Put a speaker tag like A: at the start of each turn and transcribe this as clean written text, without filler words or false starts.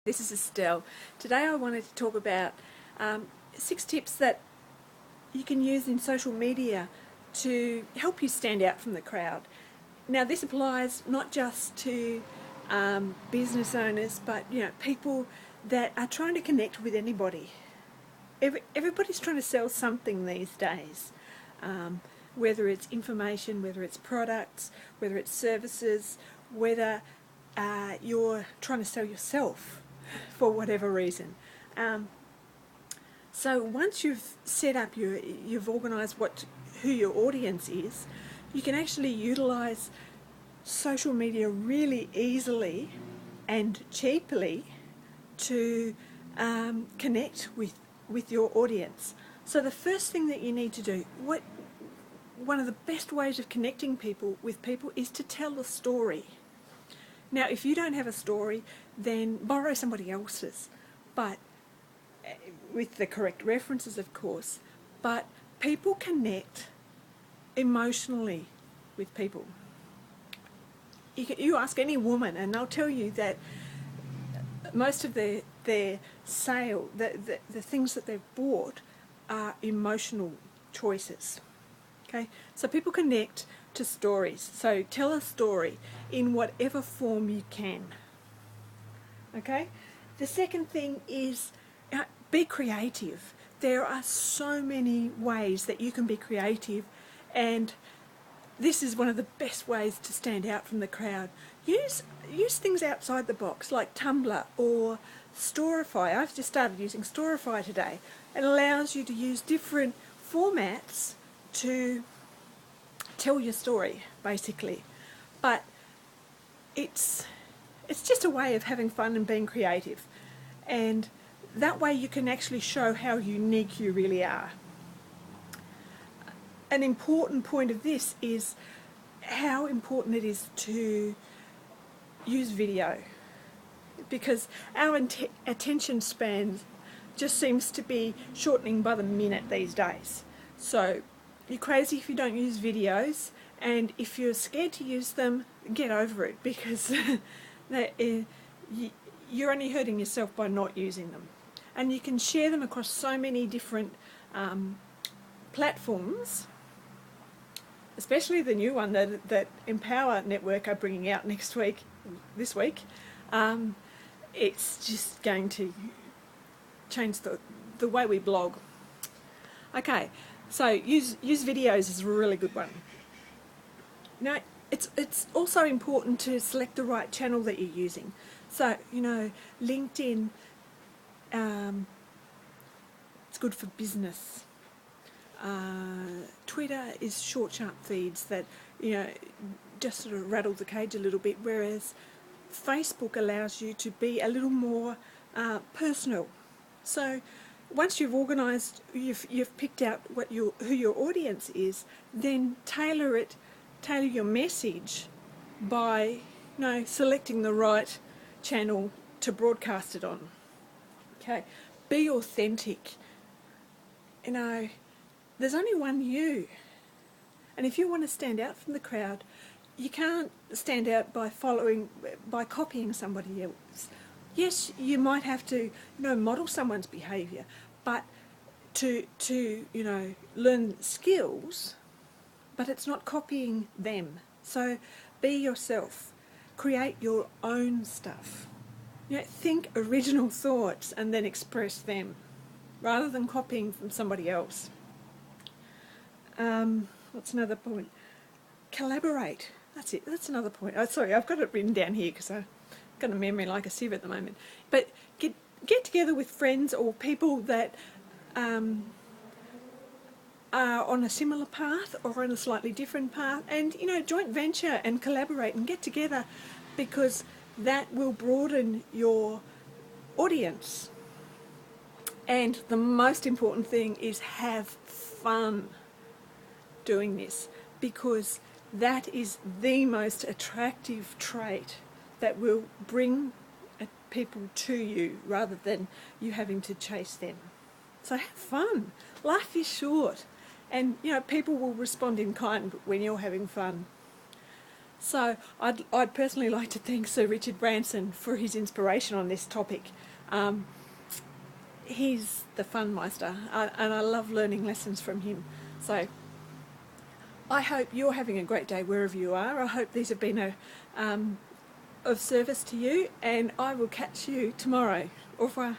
A: This is Estelle. Today I wanted to talk about 6 tips that you can use in social media to help you stand out from the crowd. Now this applies not just to business owners, but people that are trying to connect with anybody. Everybody's trying to sell something these days, whether it's information, whether it's products, whether it's services, whether you're trying to sell yourself for whatever reason. So once you've set up you've organised who your audience is, you can actually utilise social media really easily and cheaply to connect with your audience. So the first thing that you need to do, one of the best ways of connecting with people is to tell a story. Now, if you don't have a story, then borrow somebody else's, but with the correct references, of course. But people connect emotionally with people. You ask any woman, and they'll tell you that most of their sale, the things that they've bought, are emotional choices. Okay, so people connect to stories. So tell a story in whatever form you can. Okay, the second thing is be creative. There are so many ways that you can be creative, and this is one of the best ways to stand out from the crowd. Use things outside the box, like Tumblr or Storify. I've just started using Storify today. It allows you to use different formats to tell your story, basically. But it's just a way of having fun and being creative, and that way you can actually show how unique you really are. An important point of this is how important it is to use video, because our attention span just seems to be shortening by the minute these days. So you're crazy if you don't use videos, and if you're scared to use them, get over it, because you're only hurting yourself by not using them. And you can share them across so many different platforms, especially the new one that Empower Network are bringing out this week. It's just going to change the way we blog. Okay, so use videos is a really good one. Now, it's also important to select the right channel that you're using. So, LinkedIn, it's good for business. Twitter is short, sharp feeds that, just sort of rattle the cage a little bit, whereas Facebook allows you to be a little more personal. So once you've organised, you've picked out who your audience is, then tailor your message by selecting the right channel to broadcast it on. Okay, be authentic. There's only one you, and if you want to stand out from the crowd, you can't stand out by copying somebody else. Yes, you might have to model someone's behaviour, but to learn skills, but it's not copying them. So be yourself, create your own stuff. Think original thoughts and then express them, rather than copying from somebody else. What's another point? Collaborate. That's it. That's another point. Oh, sorry, I've got it written down here because I've got a memory like a sieve at the moment. But get together with friends or people that are on a similar path or on a slightly different path, and joint venture and collaborate and get together, because that will broaden your audience. And the most important thing is have fun doing this, because that is the most attractive trait that will bring people to you, rather than you having to chase them. So have fun. Life is short, and people will respond in kind when you're having fun. So I'd personally like to thank Sir Richard Branson for his inspiration on this topic. He's the fun meister, and I love learning lessons from him. So I hope you're having a great day wherever you are. I hope these have been of service to you, and I will catch you tomorrow. Au revoir.